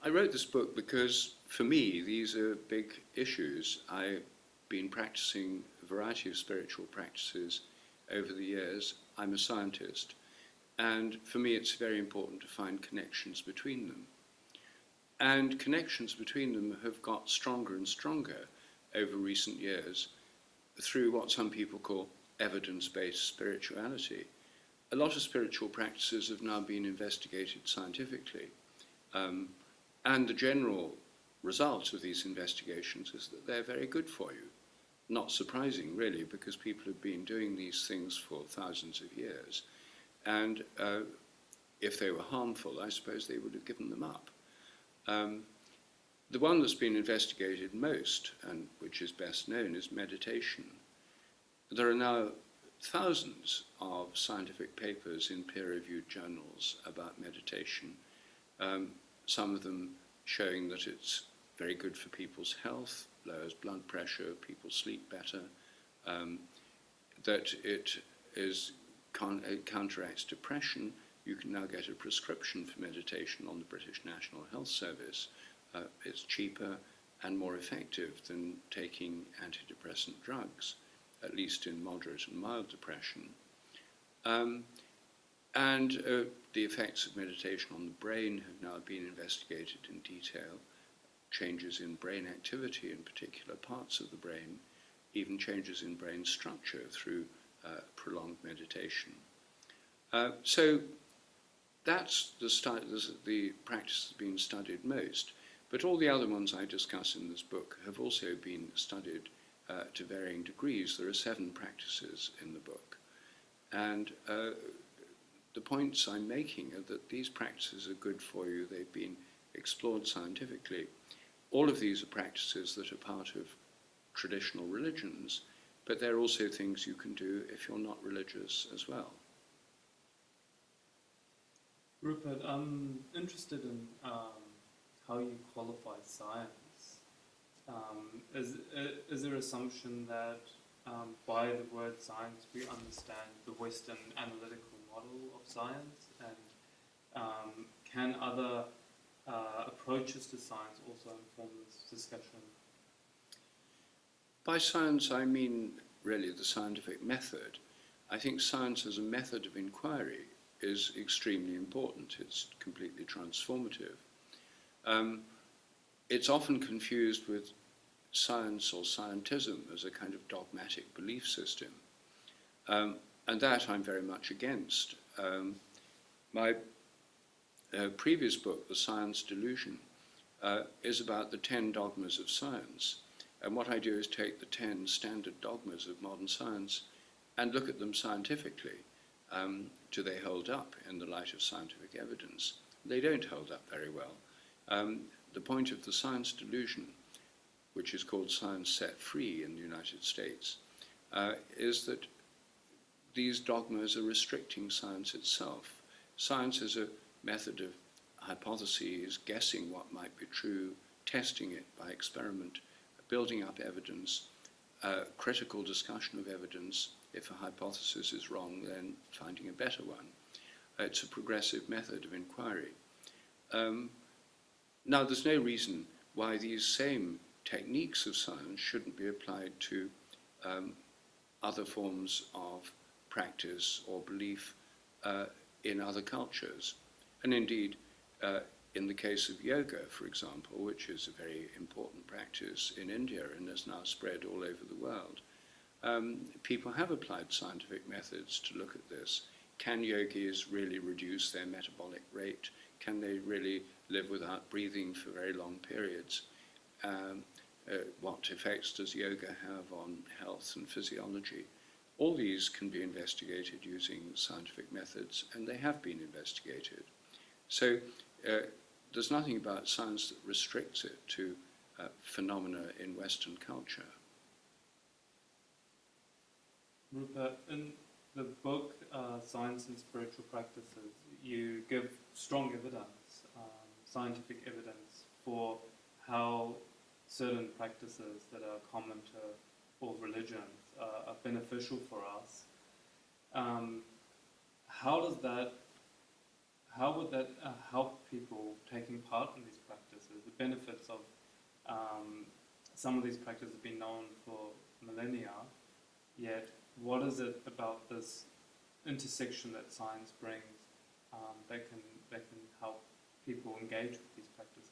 I wrote this book because, for me, these are big issues. I've been practicing a variety of spiritual practices over the years. I'm a scientist, and for me it's very important to find connections between them. And connections between them have got stronger and stronger over recent years through what some people call evidence-based spirituality. A lot of spiritual practices have now been investigated scientifically. And the general result of these investigations is that they're very good for you. Not surprising, really, because people have been doing these things for thousands of years. And if they were harmful, I suppose they would have given them up. The one that's been investigated most, and which is best known, is meditation. There are now thousands of scientific papers in peer-reviewed journals about meditation, some of them showing that it's very good for people's health, lowers blood pressure, people sleep better, that it counteracts depression. You can now get a prescription for meditation on the British National Health Service. It's cheaper and more effective than taking antidepressant drugs, at least in moderate and mild depression. The effects of meditation on the brain have now been investigated in detail. Changes in brain activity in particular parts of the brain, even changes in brain structure through prolonged meditation. So that's the practice that's been studied most. But all the other ones I discuss in this book have also been studied to varying degrees. There are 7 practices in the book. And the points I'm making are that these practices are good for you. They've been explored scientifically. All of these are practices that are part of traditional religions, but they're also things you can do if you're not religious as well. Rupert, I'm interested in how you qualify science. Is there assumption that by the word science we understand the Western analytical model of science, and can other approaches to science also inform this discussion? By science I mean really the scientific method. I think science as a method of inquiry is extremely important. It's completely transformative. It's often confused with science or scientism as a kind of dogmatic belief system. And that I'm very much against. My previous book, The Science Delusion, is about the 10 dogmas of science. And what I do is take the 10 standard dogmas of modern science and look at them scientifically. Do they hold up in the light of scientific evidence? They don't hold up very well. The point of The Science Delusion, which is called Science Set Free in the United States, is that these dogmas are restricting science itself. Science is a method of hypotheses, guessing what might be true, testing it by experiment, building up evidence, critical discussion of evidence. If a hypothesis is wrong, then finding a better one. It's a progressive method of inquiry. Now, there's no reason why these same techniques of science shouldn't be applied to other forms of practice or belief in other cultures. And indeed, in the case of yoga, for example, which is a very important practice in India and has now spread all over the world, people have applied scientific methods to look at this. Can yogis really reduce their metabolic rate? Can they really live without breathing for very long periods? What effects does yoga have on health and physiology? All these can be investigated using scientific methods, and they have been investigated. So there's nothing about science that restricts it to phenomena in Western culture. Rupert, in the book Science and Spiritual Practices, you give strong evidence, scientific evidence, for how certain practices that are common to all religions are beneficial for us. How would that help people taking part in these practices? benefits of some of these practices have been known for millennia, yet what is it about this intersection that science brings that can help people engage with these practices?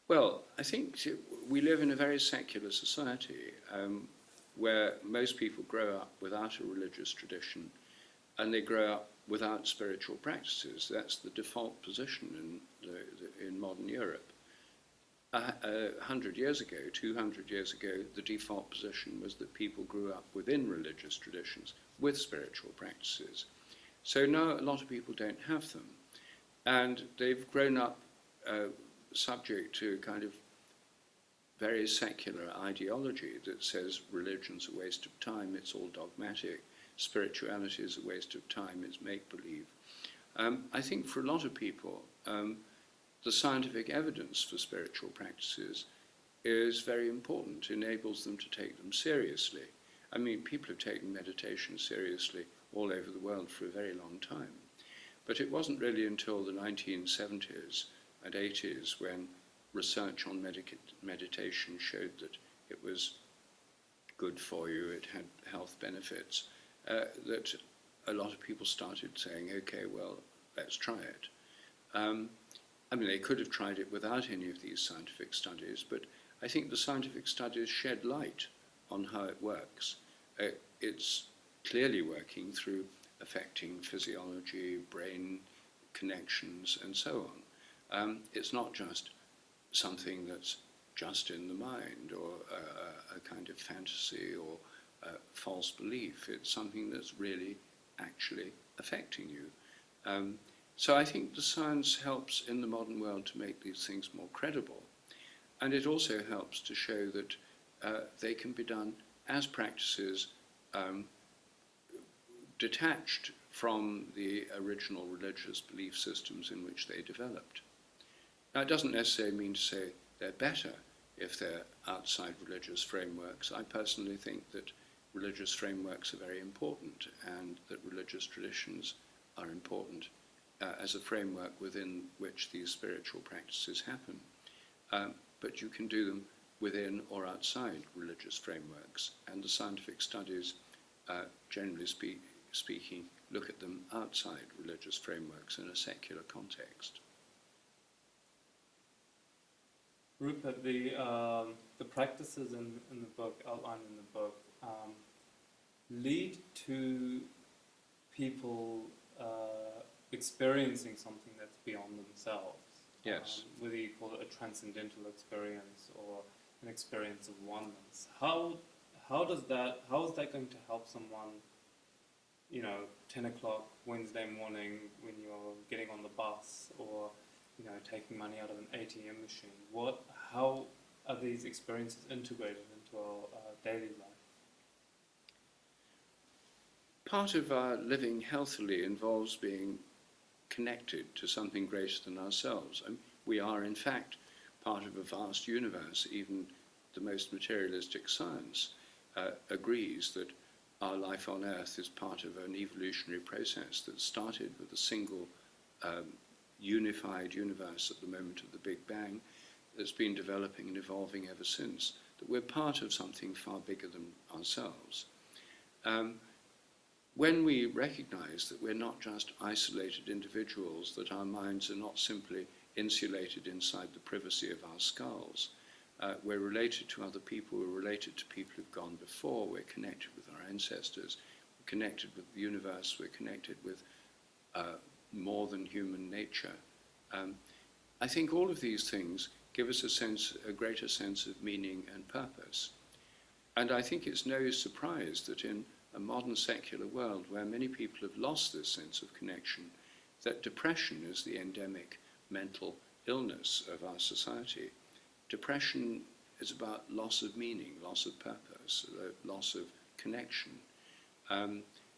Well, I think we live in a very secular society where most people grow up without a religious tradition and they grow up without spiritual practices. That's the default position in modern Europe. 100 years ago, 200 years ago, the default position was that people grew up within religious traditions with spiritual practices. So now a lot of people don't have them. And they've grown up subject to kind of very secular ideology that says religion's a waste of time, it's all dogmatic, spirituality is a waste of time, it's make-believe. I think for a lot of people, the scientific evidence for spiritual practices is very important, enables them to take them seriously. I mean, people have taken meditation seriously all over the world for a very long time. But it wasn't really until the 1970s and 80s when research on meditation showed that it was good for you, it had health benefits, that a lot of people started saying, okay, well, let's try it. I mean, they could have tried it without any of these scientific studies, but I think the scientific studies shed light on how it works. It's clearly working through affecting physiology, brain connections, and so on. It's not just something that's just in the mind or a kind of fantasy or false belief. It's something that's really actually affecting you. So I think the science helps in the modern world to make these things more credible. And it also helps to show that they can be done as practices detached from the original religious belief systems in which they developed. Now, it doesn't necessarily mean to say they're better if they're outside religious frameworks. I personally think that religious frameworks are very important and that religious traditions are important as a framework within which these spiritual practices happen. But you can do them within or outside religious frameworks, and the scientific studies, generally speaking, look at them outside religious frameworks in a secular context. Rupert, the practices in the book, outlined in the book, lead to people experiencing something that's beyond themselves. Yes. Whether you call it a transcendental experience or an experience of oneness. How is that going to help someone, 10 o'clock Wednesday morning when you're getting on the bus or, taking money out of an ATM machine? How are these experiences integrated into our daily life? Part of our living healthily involves being connected to something greater than ourselves. We are, in fact, part of a vast universe. Even the most materialistic science agrees that our life on Earth is part of an evolutionary process that started with a single unified universe at the moment of the Big Bang that's been developing and evolving ever since, that we're part of something far bigger than ourselves. When we recognize that we're not just isolated individuals, that our minds are not simply insulated inside the privacy of our skulls, we're related to other people, we're related to people who've gone before, we're connected with our ancestors, we're connected with the universe, we're connected with more than human nature. I think all of these things give us a greater sense of meaning and purpose. And I think it's no surprise that in a modern secular world where many people have lost this sense of connection, that depression is the endemic mental illness of our society. Depression is about loss of meaning, loss of purpose, loss of connection.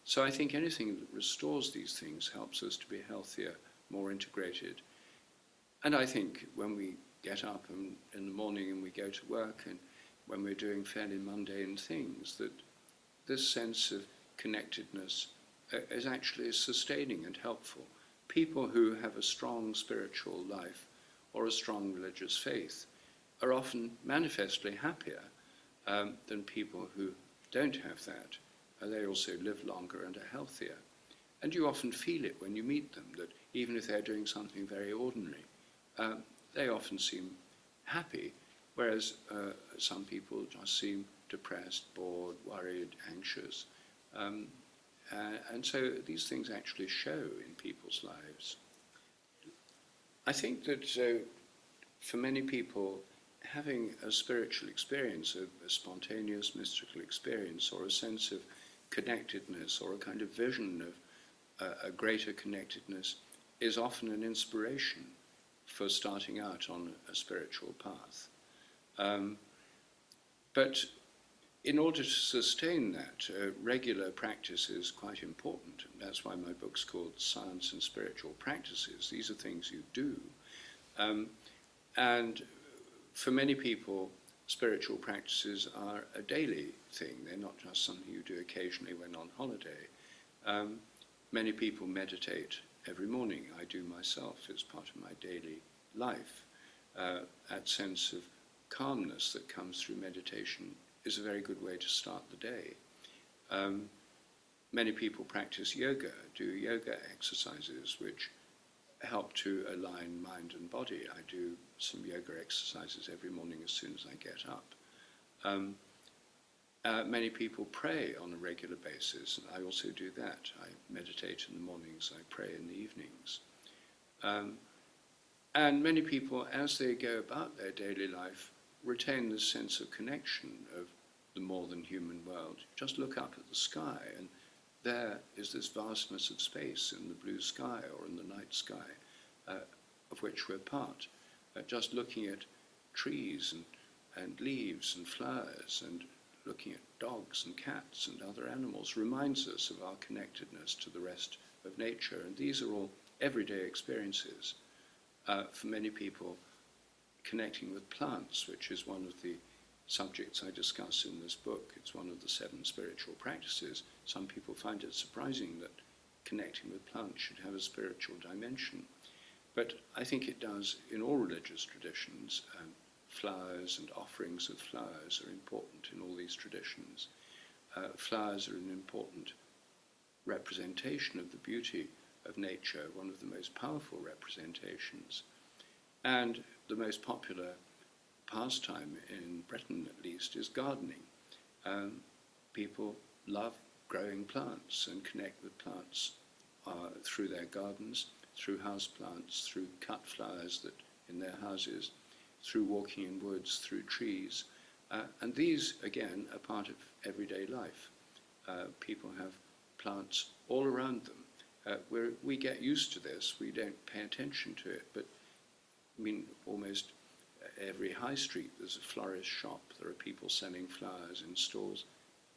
So I think anything that restores these things helps us to be healthier, more integrated. And I think when we get up in the morning and we go to work and when we're doing fairly mundane things, that this sense of connectedness is actually sustaining and helpful. People who have a strong spiritual life or a strong religious faith are often manifestly happier than people who don't have that. They also live longer and are healthier. And you often feel it when you meet them, that even if they're doing something very ordinary, they often seem happy, whereas some people just seem depressed, bored, worried, anxious. And so these things actually show in people's lives. I think that for many people, having a spiritual experience, a spontaneous mystical experience, or a sense of connectedness, or a kind of vision of a greater connectedness, is often an inspiration for starting out on a spiritual path. But in order to sustain that, regular practice is quite important. And that's why my book's called Science and Spiritual Practices. These are things you do. And for many people, spiritual practices are a daily thing. They're not just something you do occasionally when on holiday. Many people meditate every morning. I do myself. It's part of my daily life. That sense of calmness that comes through meditation is a very good way to start the day. Many people practice yoga, do yoga exercises which help to align mind and body. I do some yoga exercises every morning as soon as I get up. Many people pray on a regular basis, and I also do that. I meditate in the mornings, I pray in the evenings. And many people, as they go about their daily life, retain this sense of connection of the more than human world. Just look up at the sky, and there is this vastness of space in the blue sky or in the night sky, of which we're part. Just looking at trees and leaves and flowers and looking at dogs and cats and other animals reminds us of our connectedness to the rest of nature. And these are all everyday experiences. For many people, connecting with plants, which is one of the subjects I discuss in this book. It's one of the 7 spiritual practices. Some people find it surprising that connecting with plants should have a spiritual dimension. But I think it does in all religious traditions. Flowers and offerings of flowers are important in all these traditions. Flowers are an important representation of the beauty of nature, one of the most powerful representations. And the most popular pastime in Britain, at least, is gardening. People love growing plants and connect with plants through their gardens, through house plants, through cut flowers that in their houses, through walking in woods, through trees. And these, again, are part of everyday life. People have plants all around them. We get used to this, we don't pay attention to it, but I mean, almost every high street there's a florist shop, there are people selling flowers in stores,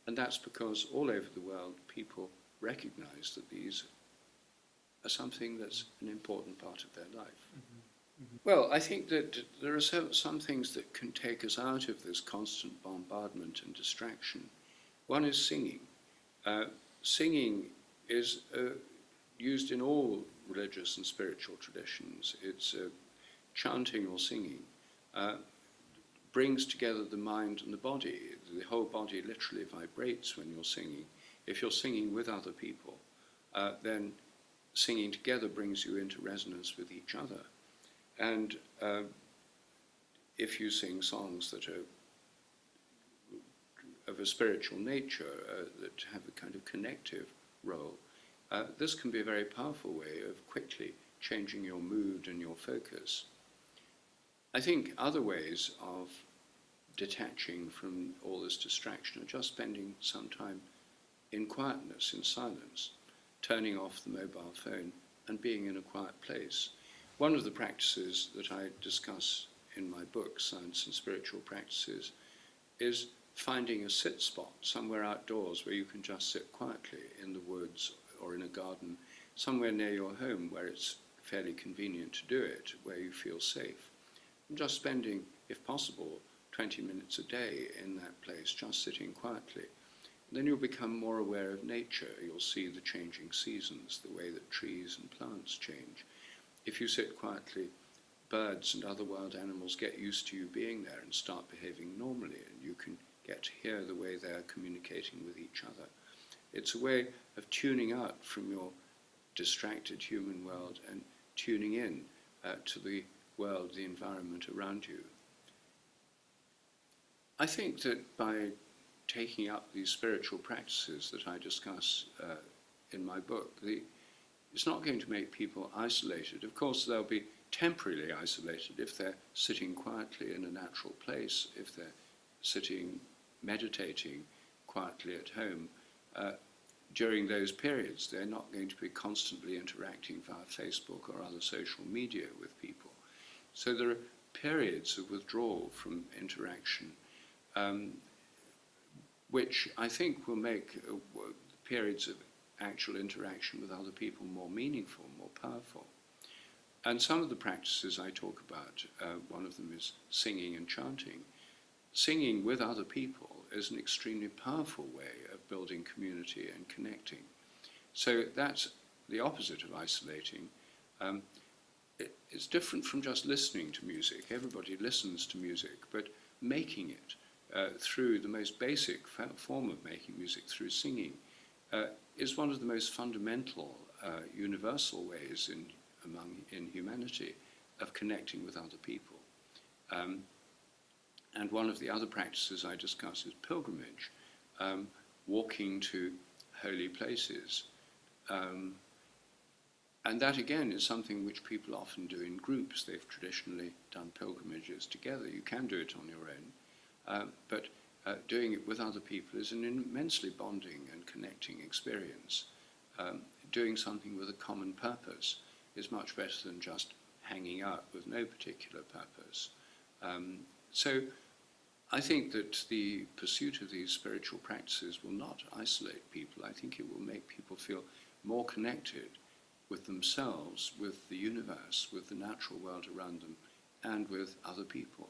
and that's because all over the world people recognize that these are something that's an important part of their life. Mm-hmm. Mm-hmm. Well, I think that there are some things that can take us out of this constant bombardment and distraction. One is singing. Singing is used in all religious and spiritual traditions. It's chanting or singing brings together the mind and the body. The whole body literally vibrates when you're singing. If you're singing with other people, then singing together brings you into resonance with each other. And if you sing songs that are of a spiritual nature, that have a kind of connective role, this can be a very powerful way of quickly changing your mood and your focus. I think other ways of detaching from all this distraction are just spending some time in quietness, in silence, turning off the mobile phone and being in a quiet place. One of the practices that I discuss in my book, Science and Spiritual Practices, is finding a sit spot somewhere outdoors where you can just sit quietly in the woods or in a garden, somewhere near your home where it's fairly convenient to do it, where you feel safe. And just spending, if possible, 20 minutes a day in that place, just sitting quietly. And then you'll become more aware of nature. You'll see the changing seasons, the way that trees and plants change. If you sit quietly birds and other wild animals get used to you being there and start behaving normally, and you can get to hear the way they're communicating with each other. It's a way of tuning out from your distracted human world and tuning in to the world, the environment around you. I think that by taking up these spiritual practices that I discuss in my book, it's not going to make people isolated. Of course, they'll be temporarily isolated if they're sitting quietly in a natural place, if they're sitting, meditating quietly at home. During those periods, they're not going to be constantly interacting via Facebook or other social media with people. So there are periods of withdrawal from interaction, which I think will make periods of actual interaction with other people more meaningful, more powerful. And some of the practices I talk about, one of them is singing and chanting. Singing with other people is an extremely powerful way of building community and connecting. So that's the opposite of isolating. It's different from just listening to music. Everybody listens to music, but making it through the most basic form of making music, through singing, is one of the most fundamental, universal ways in humanity of connecting with other people. And one of the other practices I discuss is pilgrimage, walking to holy places. And that, again, is something which people often do in groups. They've traditionally done pilgrimages together. You can do it on your own, but doing it with other people is an immensely bonding and connecting experience. Doing something with a common purpose is much better than just hanging out with no particular purpose. So I think that the pursuit of these spiritual practices will not isolate people. I think it will make people feel more connected with themselves, with the universe, with the natural world around them, and with other people.